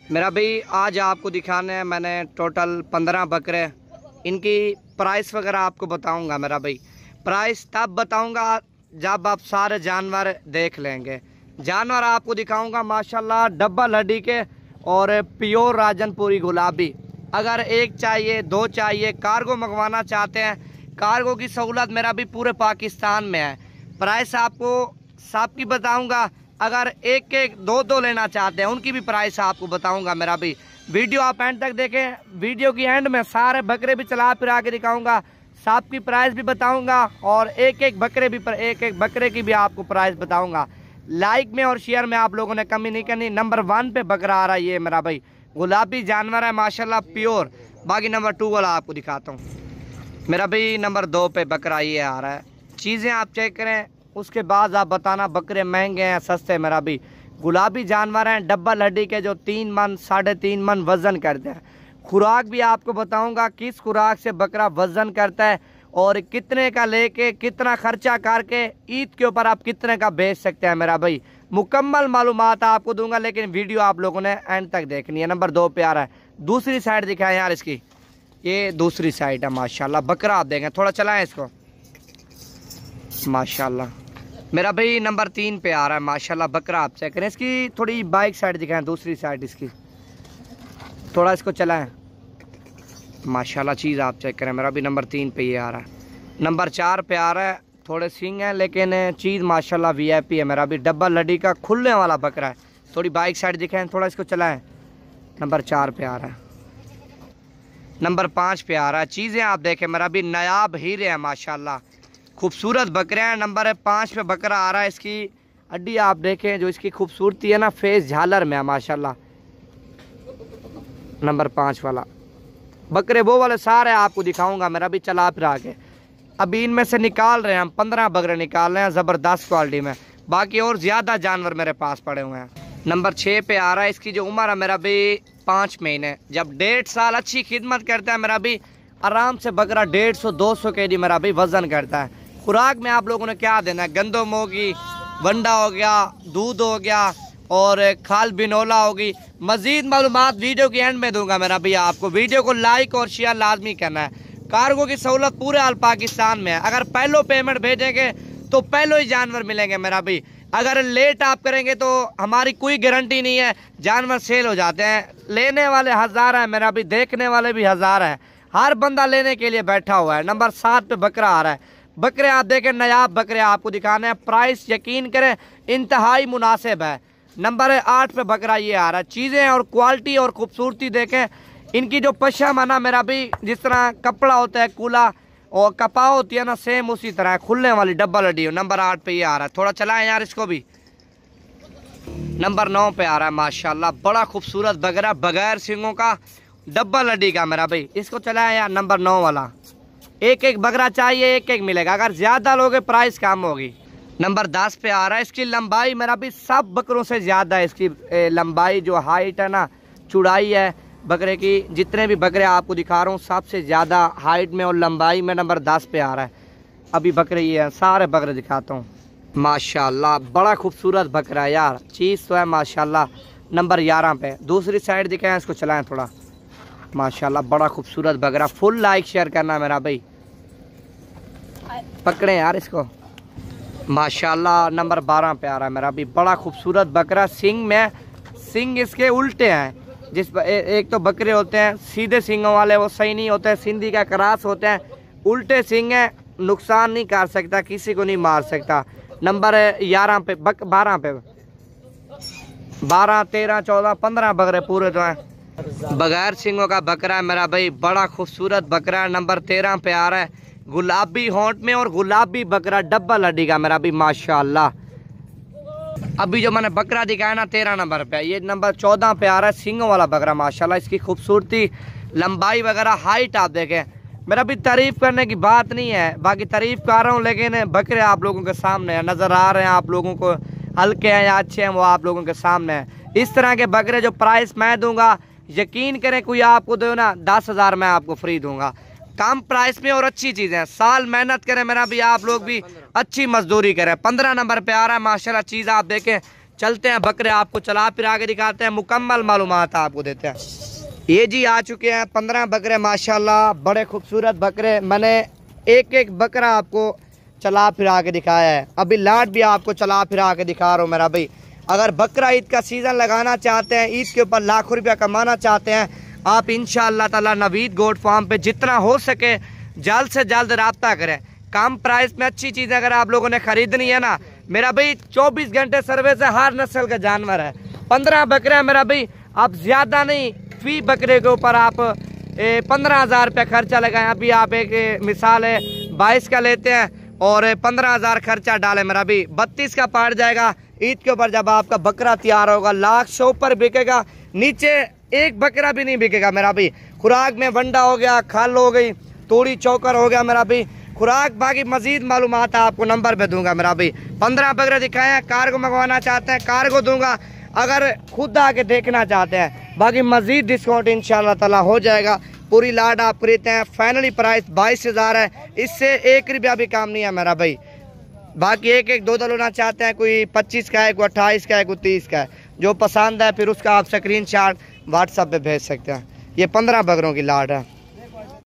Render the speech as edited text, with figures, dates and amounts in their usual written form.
मेरा भाई आज आपको दिखाने हैं मैंने टोटल 15 बकरे। इनकी प्राइस वगैरह आपको बताऊंगा। मेरा भाई प्राइस तब बताऊंगा जब आप सारे जानवर देख लेंगे। जानवर आपको दिखाऊंगा माशाल्लाह डबल हड्डी के और प्योर राजनपुरी गुलाबी। अगर एक चाहिए, दो चाहिए, कार्गो मंगवाना चाहते हैं, कार्गो की सहूलत मेरा भी पूरे पाकिस्तान में है। प्राइस आपको सब की बताऊंगा। अगर एक एक दो दो लेना चाहते हैं उनकी भी प्राइस आपको बताऊंगा। मेरा भी वीडियो आप एंड तक देखें। वीडियो की एंड में सारे बकरे भी चला फिरा के दिखाऊंगा, सब की प्राइस भी बताऊंगा और एक एक बकरे की भी आपको प्राइस बताऊंगा। लाइक में और शेयर में आप लोगों ने कमी नहीं करनी। नंबर 1 पे बकरा आ रहा है ये मेरा भाई, गुलाबी जानवर है माशाल्लाह प्योर। बाकी नंबर 2 वाला आपको दिखाता हूँ। मेरा भाई नंबर 2 पे बकरा ये आ रहा है। चीज़ें आप चेक करें, उसके बाद आप बताना बकरे महंगे हैं सस्ते। मेरा भी गुलाबी जानवर हैं डबल हड्डी के, जो 3 मन 3.5 मन वज़न करते हैं। खुराक भी आपको बताऊंगा किस खुराक से बकरा वज़न करता है और कितने का लेके कितना खर्चा करके ईद के ऊपर आप कितने का बेच सकते हैं। मेरा भाई मुकम्मल मालूमात आपको दूंगा, लेकिन वीडियो आप लोगों ने एंड तक देखनी है। नंबर 2 पे आ रहा है। दूसरी साइड दिखाएं यार इसकी, ये दूसरी साइड है माशाल्लाह। बकरा आप देखें, थोड़ा चलाएं इसको माशाल्लाह। मेरा भाई नंबर 3 पे आ रहा है माशाल्लाह बकरा। आप चेक करें इसकी थोड़ी बाइक साइड दिखाएं, दूसरी साइड इसकी, थोड़ा इसको चलाएं माशाल्लाह। चीज़ आप चेक करें। मेरा भी नंबर 3 पे ये आ रहा है। नंबर 4 पे आ रहा है। थोड़े सिंग हैं लेकिन चीज़ माशाल्लाह VIP है। मेरा भी डबल हड्डी का खुलने वाला बकरा है। थोड़ी बाइक साइड दिखाएं, थोड़ा इसको चलाएं। नंबर 4 पे आ रहा है। नंबर 5 पे आ रहा है। चीज़ें आप देखें, मेरा भी नायाब हीरे हैं माशाल्लाह, खूबसूरत बकरे हैं। नंबर 5 पे बकरा आ रहा है। इसकी हड्डी आप देखें, जो इसकी खूबसूरती है ना, फेस झालर में है माशाल्लाह। नंबर 5 वाला बकरे वो वाले सारे आपको दिखाऊंगा। मेरा भी चला फिरा के अभी इनमें से निकाल रहे हैं हम, 15 बकरे निकाल रहे हैं ज़बरदस्त क्वालिटी में। बाकी और ज़्यादा जानवर मेरे पास पड़े हुए हैं। नंबर 6 पे आ रहा है। इसकी जो उम्र है मेरा भी 5 महीने। जब 1.5 साल अच्छी खिदमत करता है मेरा भी आराम से बकरा 150-200 kg मेरा भी वज़न करता है। खुराक में आप लोगों ने क्या देना है, गंदम होगी, वंडा हो गया, दूध हो गया और खाल बिनोला होगी। मज़ीद मालूमात वीडियो के एंड में दूंगा। मेरा भैया आपको वीडियो को लाइक और शेयर लाजमी करना है। कार्गो की सहूलत पूरे आल पाकिस्तान में है। अगर पहलो पेमेंट भेजेंगे तो पहले ही जानवर मिलेंगे मेरा भाई। अगर लेट आप करेंगे तो हमारी कोई गारंटी नहीं है, जानवर सेल हो जाते हैं। लेने वाले 1000 हैं मेरा भी, देखने वाले भी 1000 हैं। हर बंदा लेने के लिए बैठा हुआ है। नंबर 7 पे बकरा आ रहा है। बकरे आप देखें, नायाब बकरे आपको दिखाने हैं। प्राइस यकीन करें इंतहाई मुनासिब है। नंबर 8 पे बकरा ये आ रहा है। चीज़ें और क्वालिटी और खूबसूरती देखें। इनकी जो पशम है ना मेरा भी, जिस तरह कपड़ा होता है कूला और कपाह होती है ना, सेम उसी तरह खुलने वाली डबल हड्डी। नंबर 8 पे ये आ रहा है। थोड़ा चलाएं यार इसको भी। नंबर 9 पे आ रहा है माशाल्लाह बड़ा खूबसूरत बकरा बगैर सींगों का डबल हड्डी का मेरा भाई। इसको चलाएं यार। नंबर 9 वाला। एक एक बकरा चाहिए, एक एक मिलेगा। अगर ज़्यादा लोगे प्राइस कम होगी। नंबर 10 पे आ रहा है। इसकी लंबाई मेरा भी सब बकरों से ज़्यादा है। इसकी लंबाई जो हाइट है ना, चौड़ाई है बकरे की, जितने भी बकरे आपको दिखा रहा हूँ सबसे ज़्यादा हाइट में और लंबाई में नंबर 10 पे आ रहा है। अभी बकरे ये हैं, सारे बकरे दिखाता हूँ माशाल्लाह। बड़ा खूबसूरत बकरा है यार, चीज़ तो है माशाल्लाह। नंबर 11 पे दूसरी साइड दिखाएं, इसको चलाएं थोड़ा माशाल्लाह। बड़ा खूबसूरत बकरा। फुल लाइक शेयर करना मेरा भाई। पकड़े यार इसको माशाल्लाह। नंबर 12 पे आ रहा है मेरा भी। बड़ा खूबसूरत बकरा। सिंग में सिंग इसके उल्टे हैं। एक तो बकरे होते हैं सीधे सिंगों वाले, वो सही नहीं होते हैं, सिंधी का क्रॉस होते हैं। उल्टे सिंग है, नुकसान नहीं कर सकता, किसी को नहीं मार सकता। नंबर 11 पे 12 पे 12, 13, 14, 15 बकरे पूरे तो हैं। बगैर सिंगों का बकरा है मेरा भाई। बड़ा खूबसूरत बकरा है। नंबर 13 पे आ रहा है। गुलाबी होंठ में और गुलाबी बकरा डबल हड्डी का मेरा भी माशाल्लाह। अभी जो मैंने बकरा दिखाया ना 13 नंबर पे, ये नंबर 14 पे आ रहा है सिंगों वाला बकरा माशाल्लाह। इसकी खूबसूरती, लंबाई वगैरह, हाइट आप देखें। मेरा भी तारीफ़ करने की बात नहीं है, बाकी तारीफ़ कर रहा हूँ, लेकिन बकरे आप लोगों के सामने नज़र आ रहे हैं। आप लोगों को हल्के हैं या अच्छे हैं वो आप लोगों के सामने हैं। इस तरह के बकरे जो प्राइस मैं दूंगा, यकीन करें कोई आपको दो ना 10,000 मैं आपको फ्री दूंगा। कम प्राइस में और अच्छी चीज़ें। साल मेहनत करें मेरा भी, आप लोग भी अच्छी मजदूरी करें। 15 नंबर पे आ रहा है माशाल्लाह। चीज़ आप देखें, चलते हैं बकरे आपको चला फिरा के दिखाते हैं, मुकम्मल मालूमात आपको देते हैं। ये जी आ चुके हैं 15 बकरे माशाल्लाह, बड़े खूबसूरत बकरे। मैंने एक एक बकरा आपको चला फिरा के दिखाया है, अभी लाट भी आपको चला फिरा के दिखा रहा हूँ मेरा भाई। अगर बकरा ईद का सीज़न लगाना चाहते हैं, ईद के ऊपर लाखों रुपया कमाना चाहते हैं, आप इंशाअल्लाह ताला नवीद गोट फार्म पे जितना हो सके जल्द से जल्द रब्ता करें। कम प्राइस में अच्छी चीज़ें अगर आप लोगों ने ख़रीदनी है ना मेरा भाई, 24 घंटे सर्विस है, हर नस्ल का जानवर है। 15 बकरे हैं मेरा भाई, आप ज़्यादा नहीं, फी बकरे के ऊपर आप 15,000 रुपया खर्चा लगाएं। अभी आप एक मिसाल है 22 का लेते हैं और 15,000 खर्चा डालें मेरा भाई, 32 का पड़ जाएगा। ईद के ऊपर जब आपका बकरा तैयार होगा, लाख से ऊपर बिकेगा, नीचे एक बकरा भी नहीं बिकेगा मेरा भाई। खुराक में वंडा हो गया, खल हो गई, तोड़ी चौकर हो गया मेरा भाई, खुराक। बाकी मजीद मालूमात आपको नंबर पे दूंगा मेरा भाई। 15 बकरे दिखाए हैं, कार्गो मंगवाना चाहते हैं कार्गो दूंगा, अगर खुद आके देखना चाहते हैं बाकी मजीद डिस्काउंट इंशाल्लाह ताला हो जाएगा। पूरी लाट आप खरीदते हैं, फाइनली प्राइस 22,000 है, इससे 1 रुपया भी काम नहीं है मेरा भाई। बाकी एक एक दो लेना चाहते हैं, कोई 25 का है, कोई 28 का है, कोई 30 का है, जो पसंद है फिर उसका आप स्क्रीनशॉट व्हाट्सएप पे भेज सकते हैं। ये 15 बकरों की लाट है।